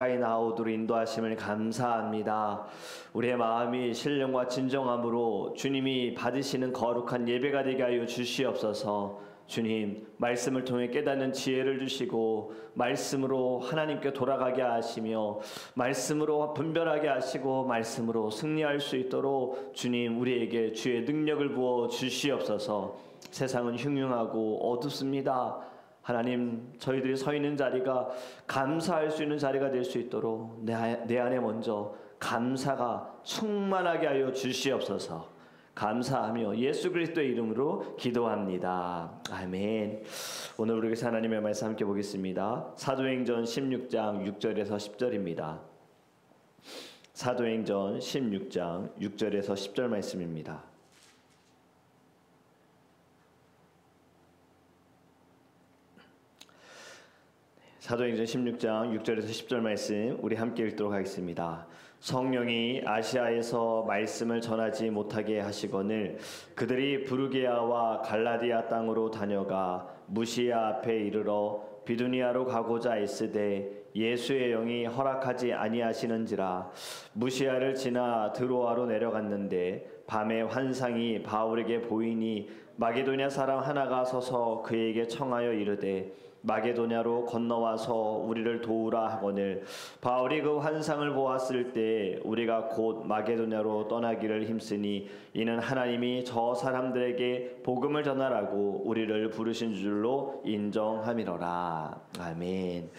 가까이 나오도록 인도하심을 감사합니다. 우리의 마음이 신령과 진정함으로 주님이 받으시는 거룩한 예배가 되게 하여 주시옵소서. 주님, 말씀을 통해 깨닫는 지혜를 주시고 말씀으로 하나님께 돌아가게 하시며 말씀으로 분별하게 하시고 말씀으로 승리할 수 있도록 주님 우리에게 주의 능력을 부어 주시옵소서. 세상은 흉흉하고 어둡습니다. 하나님, 저희들이 서 있는 자리가 감사할 수 있는 자리가 될 수 있도록 내 안에 먼저 감사가 충만하게 하여 주시옵소서. 감사하며 예수 그리스도의 이름으로 기도합니다. 아멘. 오늘 우리에게 하나님의 말씀 함께 보겠습니다. 사도행전 16장 6절에서 10절입니다. 사도행전 16장 6절에서 10절 말씀입니다. 사도행전 16장 6절에서 10절 말씀 우리 함께 읽도록 하겠습니다. 성령이 아시아에서 말씀을 전하지 못하게 하시거늘 그들이 부르게아와 갈라디아 땅으로 다녀가 무시아 앞에 이르러 비두니아로 가고자 애쓰되 예수의 영이 허락하지 아니하시는지라. 무시아를 지나 드로아로 내려갔는데 밤에 환상이 바울에게 보이니 마게도냐 사람 하나가 서서 그에게 청하여 이르되 마게도냐로 건너와서 우리를 도우라 하거늘 바울이 그 환상을 보았을 때 우리가 곧 마게도냐로 떠나기를 힘쓰니 이는 하나님이 저 사람들에게 복음을 전하라고 우리를 부르신 줄로 인정함이로라. 아멘.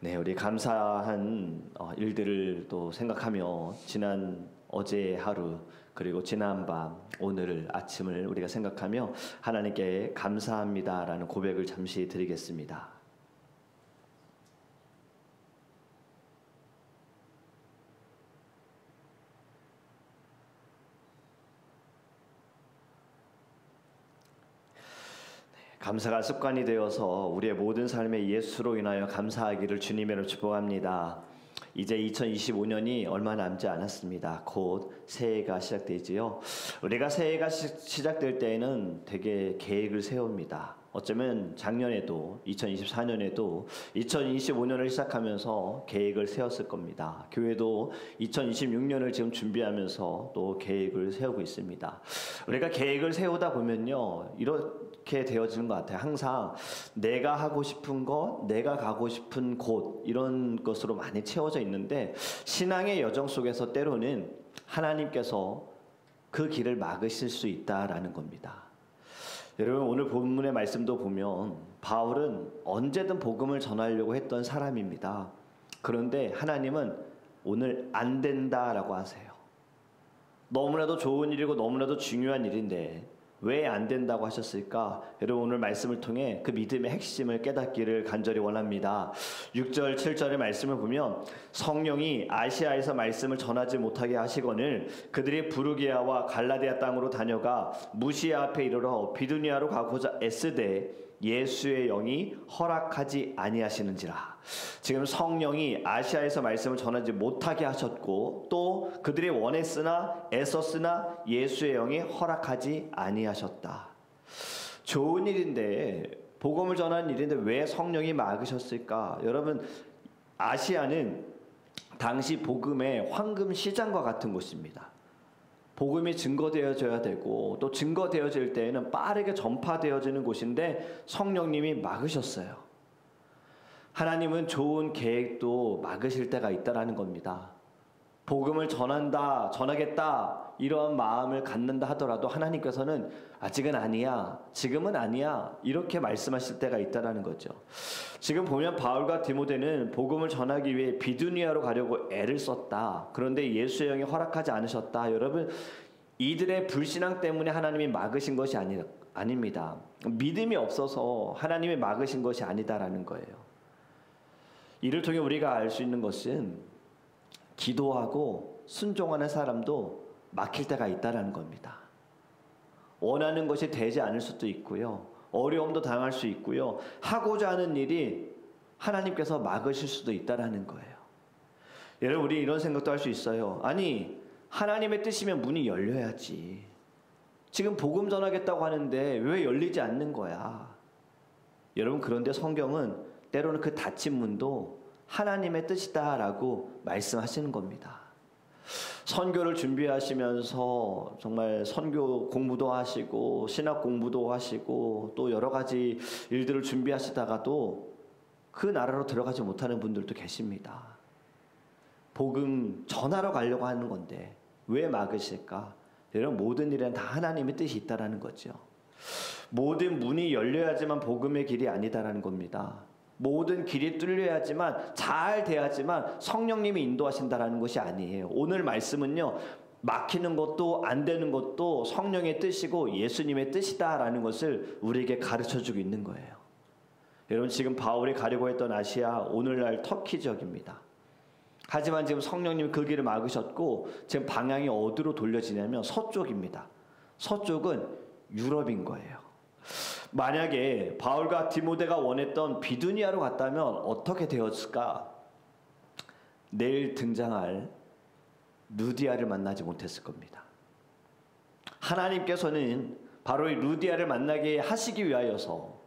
네, 우리 감사한 일들을 또 생각하며 지난 어제 하루 그리고 지난 밤 오늘 아침을 우리가 생각하며 하나님께 감사합니다라는 고백을 잠시 드리겠습니다. 감사가 습관이 되어서 우리의 모든 삶의 예수로 인하여 감사하기를 주님으로 축복합니다. 이제 2025년이 얼마 남지 않았습니다. 곧 새해가 시작되지요. 우리가 새해가 시작될 때에는 되게 계획을 세웁니다. 어쩌면 작년에도 2024년에도 2025년을 시작하면서 계획을 세웠을 겁니다. 교회도 2026년을 지금 준비하면서 또 계획을 세우고 있습니다. 우리가 계획을 세우다 보면요 이렇게 되어지는 것 같아요. 항상 내가 하고 싶은 것, 내가 가고 싶은 곳 이런 것으로 많이 채워져 있는데 신앙의 여정 속에서 때로는 하나님께서 그 길을 막으실 수 있다라는 겁니다. 여러분 오늘 본문의 말씀도 보면 바울은 언제든 복음을 전하려고 했던 사람입니다. 그런데 하나님은 오늘 안 된다라고 하세요. 너무나도 좋은 일이고 너무나도 중요한 일인데 왜 안 된다고 하셨을까? 여러분 오늘 말씀을 통해 그 믿음의 핵심을 깨닫기를 간절히 원합니다. 6절 7절의 말씀을 보면 성령이 아시아에서 말씀을 전하지 못하게 하시거늘 그들이 부르게아와 갈라디아 땅으로 다녀가 무시아 앞에 이르러 비두니아로 가고자 애쓰되 예수의 영이 허락하지 아니하시는지라. 지금 성령이 아시아에서 말씀을 전하지 못하게 하셨고 또 그들이 원했으나 애썼으나 예수의 영이 허락하지 아니하셨다. 좋은 일인데 복음을 전하는 일인데 왜 성령이 막으셨을까? 여러분 아시아는 당시 복음의 황금 시장과 같은 곳입니다. 복음이 증거되어져야 되고 또 증거되어질 때에는 빠르게 전파되어지는 곳인데 성령님이 막으셨어요. 하나님은 좋은 계획도 막으실 때가 있다라는 겁니다. 복음을 전하겠다 이런 마음을 갖는다 하더라도 하나님께서는 아직은 아니야, 지금은 아니야 이렇게 말씀하실 때가 있다라는 거죠. 지금 보면 바울과 디모데는 복음을 전하기 위해 비두니아로 가려고 애를 썼다. 그런데 예수의 영이 허락하지 않으셨다. 여러분 이들의 불신앙 때문에 하나님이 막으신 것이 아닙니다. 믿음이 없어서 하나님이 막으신 것이 아니다라는 거예요. 이를 통해 우리가 알 수 있는 것은 기도하고 순종하는 사람도 막힐 때가 있다라는 겁니다. 원하는 것이 되지 않을 수도 있고요. 어려움도 당할 수 있고요. 하고자 하는 일이 하나님께서 막으실 수도 있다라는 거예요. 여러분 우리 이런 생각도 할 수 있어요. 아니 하나님의 뜻이면 문이 열려야지. 지금 복음 전하겠다고 하는데 왜 열리지 않는 거야? 여러분 그런데 성경은 때로는 그 닫힌 문도 하나님의 뜻이다라고 말씀하시는 겁니다. 선교를 준비하시면서 정말 선교 공부도 하시고 신학 공부도 하시고 또 여러 가지 일들을 준비하시다가도 그 나라로 들어가지 못하는 분들도 계십니다. 복음 전하러 가려고 하는 건데 왜 막으실까? 여러분, 모든 일에는 다 하나님의 뜻이 있다라는 거죠. 모든 문이 열려야지만 복음의 길이 아니다라는 겁니다. 모든 길이 뚫려야지만 잘 돼야지만 성령님이 인도하신다라는 것이 아니에요. 오늘 말씀은요, 막히는 것도 안 되는 것도 성령의 뜻이고 예수님의 뜻이다라는 것을 우리에게 가르쳐주고 있는 거예요. 여러분, 지금 바울이 가려고 했던 아시아, 오늘날 터키 지역입니다. 하지만 지금 성령님이 그 길을 막으셨고 지금 방향이 어디로 돌려지냐면 서쪽입니다. 서쪽은 유럽인 거예요. 만약에 바울과 디모데가 원했던 비두니아로 갔다면 어떻게 되었을까? 내일 등장할 루디아를 만나지 못했을 겁니다. 하나님께서는 바로 이 루디아를 만나게 하시기 위하여서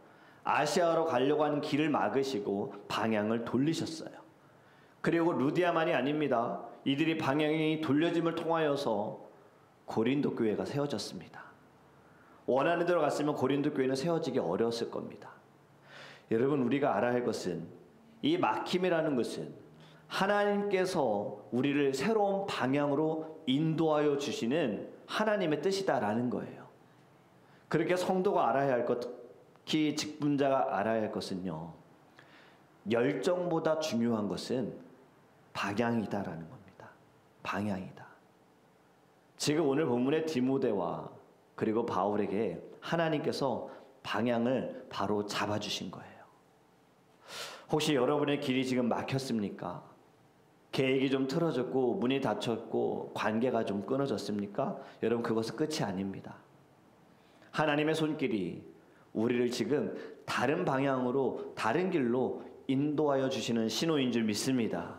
아시아로 가려고 하는 길을 막으시고 방향을 돌리셨어요. 그리고 루디아만이 아닙니다. 이들이 방향이 돌려짐을 통하여서 고린도 교회가 세워졌습니다. 원하는 대로 갔으면 고린도 교회는 세워지기 어려웠을 겁니다. 여러분, 우리가 알아야 할 것은 이 막힘이라는 것은 하나님께서 우리를 새로운 방향으로 인도하여 주시는 하나님의 뜻이다라는 거예요. 그렇게 성도가 알아야 할 것, 특히 직분자가 알아야 할 것은요, 열정보다 중요한 것은 방향이다라는 겁니다. 방향이다. 지금 오늘 본문의 디모데와 그리고 바울에게 하나님께서 방향을 바로 잡아주신 거예요. 혹시 여러분의 길이 지금 막혔습니까? 계획이 좀 틀어졌고 문이 닫혔고 관계가 좀 끊어졌습니까? 여러분, 그것은 끝이 아닙니다. 하나님의 손길이 우리를 지금 다른 방향으로, 다른 길로 인도하여 주시는 신호인 줄 믿습니다.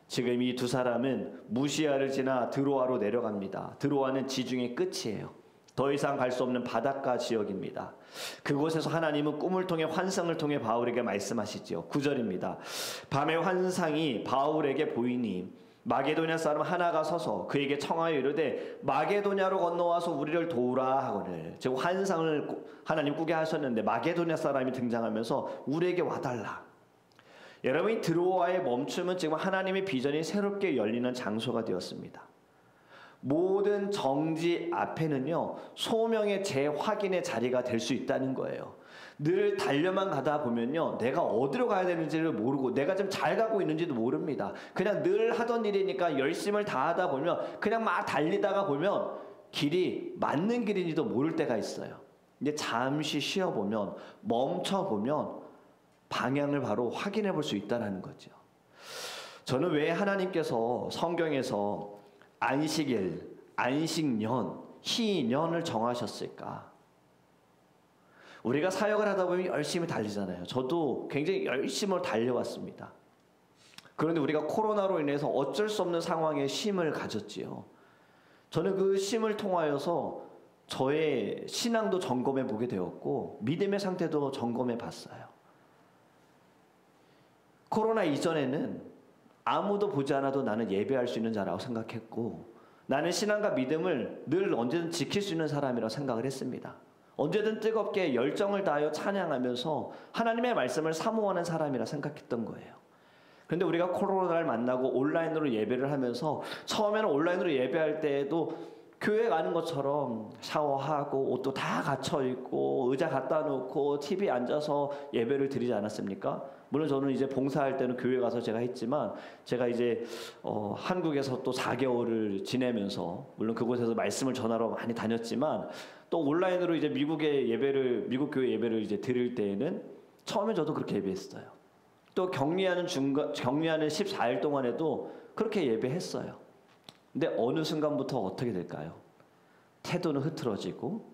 지금 이 두 사람은 무시아를 지나 드로아로 내려갑니다. 드로아는 지중해 끝이에요. 더 이상 갈 수 없는 바닷가 지역입니다. 그곳에서 하나님은 꿈을 통해, 환상을 통해 바울에게 말씀하시죠. 9절입니다. 밤의 환상이 바울에게 보이니 마게도냐 사람 하나가 서서 그에게 청하여 이르되 마게도냐로 건너와서 우리를 도우라 하거늘. 즉 환상을 하나님 꾸게 하셨는데 마게도냐 사람이 등장하면서 우리에게 와달라. 여러분이 드로아의 멈춤은 지금 하나님의 비전이 새롭게 열리는 장소가 되었습니다. 모든 정지 앞에는요, 소명의 재확인의 자리가 될 수 있다는 거예요. 늘 달려만 가다 보면요, 내가 어디로 가야 되는지를 모르고 내가 좀 잘 가고 있는지도 모릅니다. 그냥 늘 하던 일이니까 열심을 다하다 보면 그냥 막 달리다가 보면 길이 맞는 길인지도 모를 때가 있어요. 이제 잠시 쉬어보면, 멈춰보면 방향을 바로 확인해 볼 수 있다는 거죠. 저는 왜 하나님께서 성경에서 안식일, 안식년, 희년을 정하셨을까? 우리가 사역을 하다 보면 열심히 달리잖아요. 저도 굉장히 열심히 달려왔습니다. 그런데 우리가 코로나로 인해서 어쩔 수 없는 상황에 쉼을 가졌지요. 저는 그 쉼을 통하여서 저의 신앙도 점검해 보게 되었고 믿음의 상태도 점검해 봤어요. 코로나 이전에는 아무도 보지 않아도 나는 예배할 수 있는 자라고 생각했고, 나는 신앙과 믿음을 늘 언제든 지킬 수 있는 사람이라고 생각을 했습니다. 언제든 뜨겁게 열정을 다하여 찬양하면서 하나님의 말씀을 사모하는 사람이라 생각했던 거예요. 그런데 우리가 코로나를 만나고 온라인으로 예배를 하면서 처음에는 온라인으로 예배할 때에도 교회 가는 것처럼 샤워하고 옷도 다 갖춰 입고 의자 갖다 놓고 TV 앉아서 예배를 드리지 않았습니까? 물론 저는 이제 봉사할 때는 교회 가서 제가 했지만, 제가 이제 한국에서 또 4개월을 지내면서 물론 그곳에서 말씀을 전하러 많이 다녔지만, 또 온라인으로 이제 미국 교회 예배를 이제 드릴 때에는 처음에 저도 그렇게 예배했어요. 또 격리하는 14일 동안에도 그렇게 예배했어요. 근데 어느 순간부터 어떻게 될까요? 태도는 흐트러지고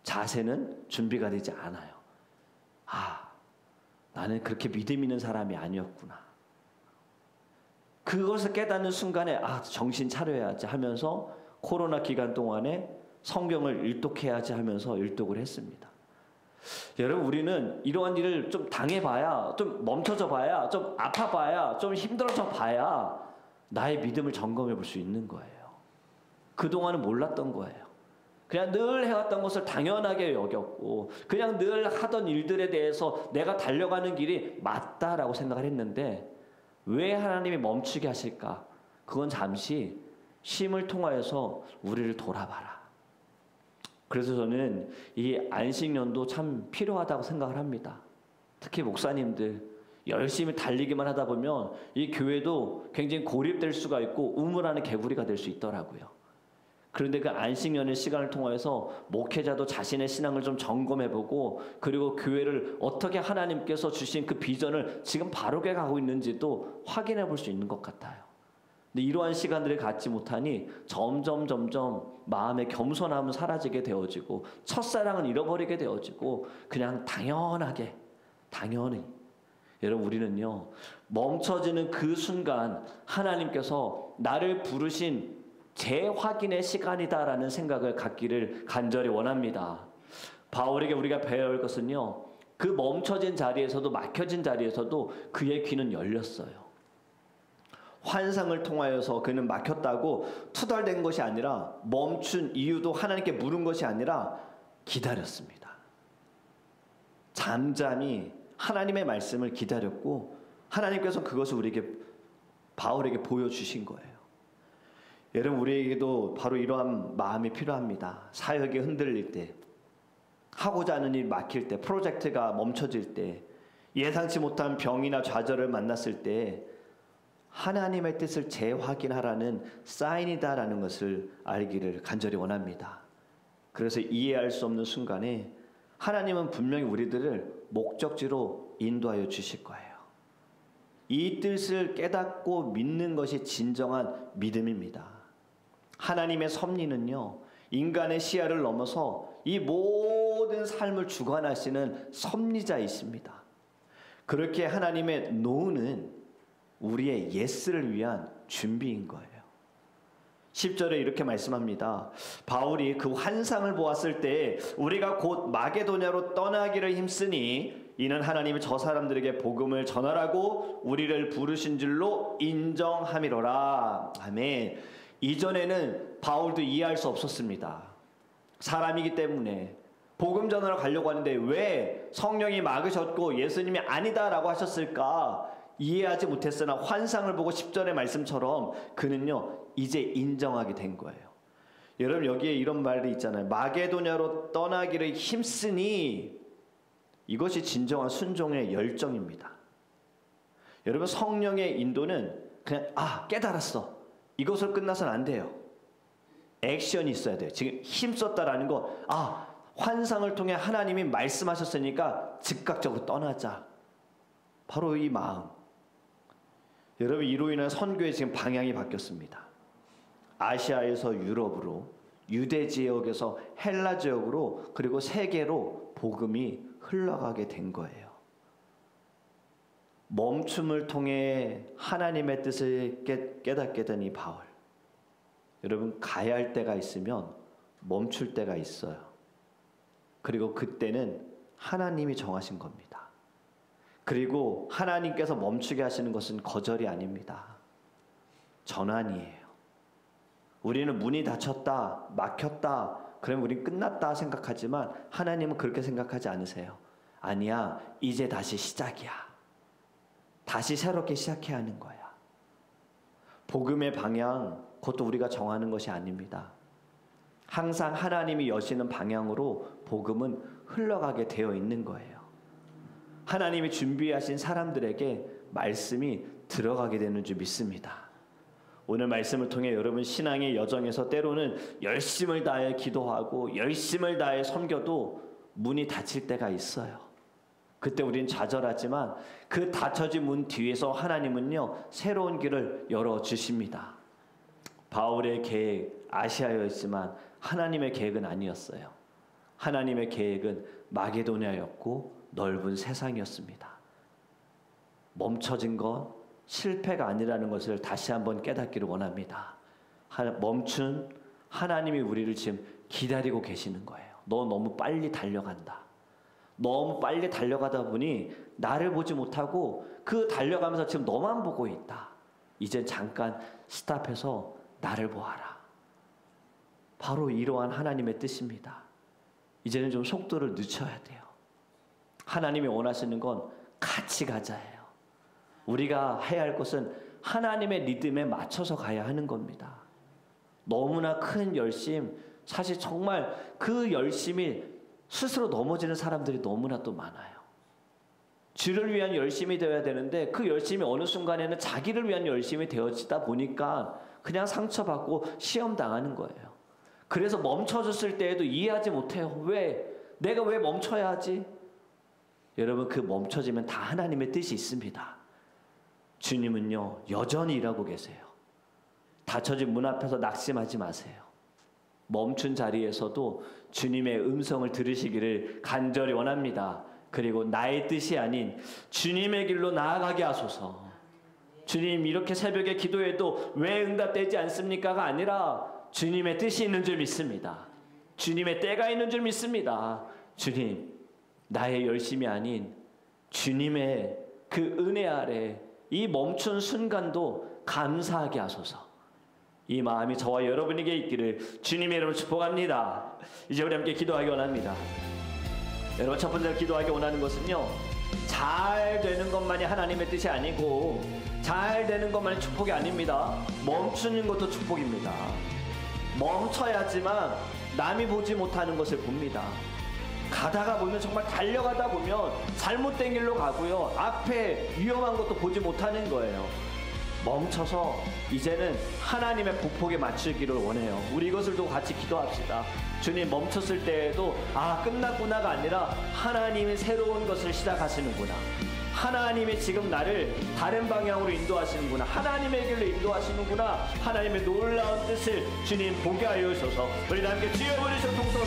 자세는 준비가 되지 않아요. 나는 그렇게 믿음 있는 사람이 아니었구나. 그것을 깨닫는 순간에 정신 차려야지 하면서 코로나 기간 동안에 성경을 일독해야지 하면서 일독을 했습니다. 여러분, 우리는 이러한 일을 좀 당해봐야, 좀 멈춰져 봐야, 좀 아파봐야, 좀 힘들어져 봐야 나의 믿음을 점검해 볼 수 있는 거예요. 그동안은 몰랐던 거예요. 그냥 늘 해왔던 것을 당연하게 여겼고, 그냥 늘 하던 일들에 대해서 내가 달려가는 길이 맞다라고 생각을 했는데, 왜 하나님이 멈추게 하실까? 그건 잠시 쉼을 통하여서 우리를 돌아봐라. 그래서 저는 이 안식년도 참 필요하다고 생각을 합니다. 특히 목사님들 열심히 달리기만 하다 보면 이 교회도 굉장히 고립될 수가 있고 우물하는 개구리가 될 수 있더라고요. 그런데 그 안식년의 시간을 통해서 목회자도 자신의 신앙을 좀 점검해보고, 그리고 교회를 어떻게 하나님께서 주신 그 비전을 지금 바르게 가고 있는지도 확인해 볼 수 있는 것 같아요. 근데 이러한 시간들을 갖지 못하니 점점 마음의 겸손함은 사라지게 되어지고, 첫사랑은 잃어버리게 되어지고, 그냥 당연히 여러분, 우리는요 멈춰지는 그 순간 하나님께서 나를 부르신 재확인의 시간이다라는 생각을 갖기를 간절히 원합니다. 바울에게 우리가 배워야 할 것은요, 그 멈춰진 자리에서도, 막혀진 자리에서도 그의 귀는 열렸어요. 환상을 통하여서 그는 막혔다고 투덜댄 것이 아니라, 멈춘 이유도 하나님께 물은 것이 아니라 기다렸습니다. 잠잠히 하나님의 말씀을 기다렸고, 하나님께서 그것을 바울에게 보여주신 거예요. 여러분, 우리에게도 바로 이러한 마음이 필요합니다. 사역이 흔들릴 때, 하고자 하는 일이 막힐 때, 프로젝트가 멈춰질 때, 예상치 못한 병이나 좌절을 만났을 때 하나님의 뜻을 재확인하라는 사인이다라는 것을 알기를 간절히 원합니다. 그래서 이해할 수 없는 순간에 하나님은 분명히 우리들을 목적지로 인도하여 주실 거예요. 이 뜻을 깨닫고 믿는 것이 진정한 믿음입니다. 하나님의 섭리는요, 인간의 시야를 넘어서 이 모든 삶을 주관하시는 섭리자이십니다. 그렇게 하나님의 노는 우리의 예스를 위한 준비인 거예요. 10절에 이렇게 말씀합니다. 바울이 그 환상을 보았을 때 우리가 곧 마게도냐로 떠나기를 힘쓰니 이는 하나님이 저 사람들에게 복음을 전하라고 우리를 부르신 줄로 인정함이로라. 아멘. 이전에는 바울도 이해할 수 없었습니다. 사람이기 때문에 복음 전하러 가려고 하는데 왜 성령이 막으셨고 예수님이 아니다라고 하셨을까 이해하지 못했으나, 환상을 보고 10절의 말씀처럼 그는요 이제 인정하게 된 거예요. 여러분, 여기에 이런 말이 있잖아요. 마게도냐로 떠나기를 힘쓰니, 이것이 진정한 순종의 열정입니다. 여러분, 성령의 인도는 그냥 깨달았어, 이것으로 끝나서는 안 돼요. 액션이 있어야 돼요. 지금 힘썼다라는 거, 환상을 통해 하나님이 말씀하셨으니까 즉각적으로 떠나자. 바로 이 마음. 여러분, 이로 인해 선교의 지금 방향이 바뀌었습니다. 아시아에서 유럽으로, 유대 지역에서 헬라 지역으로, 그리고 세계로 복음이 흘러가게 된 거예요. 멈춤을 통해 하나님의 뜻을 깨닫게 된 이 바울. 여러분, 가야 할 때가 있으면 멈출 때가 있어요. 그리고 그때는 하나님이 정하신 겁니다. 그리고 하나님께서 멈추게 하시는 것은 거절이 아닙니다. 전환이에요. 우리는 문이 닫혔다, 막혔다, 그러면 우린 끝났다 생각하지만 하나님은 그렇게 생각하지 않으세요. 아니야, 이제 다시 시작이야. 다시 새롭게 시작해야 하는 거야. 복음의 방향, 그것도 우리가 정하는 것이 아닙니다. 항상 하나님이 여시는 방향으로 복음은 흘러가게 되어 있는 거예요. 하나님이 준비하신 사람들에게 말씀이 들어가게 되는 줄 믿습니다. 오늘 말씀을 통해 여러분 신앙의 여정에서 때로는 열심을 다해 기도하고 열심을 다해 섬겨도 문이 닫힐 때가 있어요. 그때 우린 좌절하지만 그 닫혀진 문 뒤에서 하나님은요 새로운 길을 열어주십니다. 바울의 계획 아시아였지만 하나님의 계획은 아니었어요. 하나님의 계획은 마게도냐였고 넓은 세상이었습니다. 멈춰진 것 실패가 아니라는 것을 다시 한번 깨닫기를 원합니다. 멈춘 하나님이 우리를 지금 기다리고 계시는 거예요. 너 너무 빨리 달려간다. 너무 빨리 달려가다 보니 나를 보지 못하고 그 달려가면서 지금 너만 보고 있다. 이젠 잠깐 스탑해서 나를 보아라. 바로 이러한 하나님의 뜻입니다. 이제는 좀 속도를 늦춰야 돼요. 하나님이 원하시는 건 같이 가자예요. 우리가 해야 할 것은 하나님의 리듬에 맞춰서 가야 하는 겁니다. 너무나 큰 열심, 사실 정말 그 열심이 스스로 넘어지는 사람들이 너무나 또 많아요. 주를 위한 열심이 되어야 되는데 그 열심이 어느 순간에는 자기를 위한 열심이 되어지다 보니까 그냥 상처받고 시험당하는 거예요. 그래서 멈춰졌을 때에도 이해하지 못해요. 왜? 내가 왜 멈춰야 하지? 여러분, 그 멈춰지면 다 하나님의 뜻이 있습니다. 주님은요, 여전히 일하고 계세요. 닫혀진 문 앞에서 낙심하지 마세요. 멈춘 자리에서도 주님의 음성을 들으시기를 간절히 원합니다. 그리고 나의 뜻이 아닌 주님의 길로 나아가게 하소서. 주님, 이렇게 새벽에 기도해도 왜 응답되지 않습니까가 아니라 주님의 뜻이 있는 줄 믿습니다. 주님의 때가 있는 줄 믿습니다. 주님, 나의 열심이 아닌 주님의 그 은혜 아래 이 멈춘 순간도 감사하게 하소서. 이 마음이 저와 여러분에게 있기를 주님의 이름으로 축복합니다. 이제 우리 함께 기도하기 원합니다. 여러분, 첫 번째로 기도하기 원하는 것은요, 잘 되는 것만이 하나님의 뜻이 아니고 잘 되는 것만이 축복이 아닙니다. 멈추는 것도 축복입니다. 멈춰야지만 남이 보지 못하는 것을 봅니다. 가다가 보면, 정말 달려가다 보면 잘못된 길로 가고요, 앞에 위험한 것도 보지 못하는 거예요. 멈춰서 이제는 하나님의 보폭에 맞추기를 원해요. 우리 이것을 두고 같이 기도합시다. 주님, 멈췄을 때에도 끝났구나가 아니라 하나님이 새로운 것을 시작하시는구나, 하나님이 지금 나를 다른 방향으로 인도하시는구나, 하나님의 길로 인도하시는구나, 하나님의 놀라운 뜻을 주님 보게 하여 주셔서 우리 함께 주여 부르시고 통성을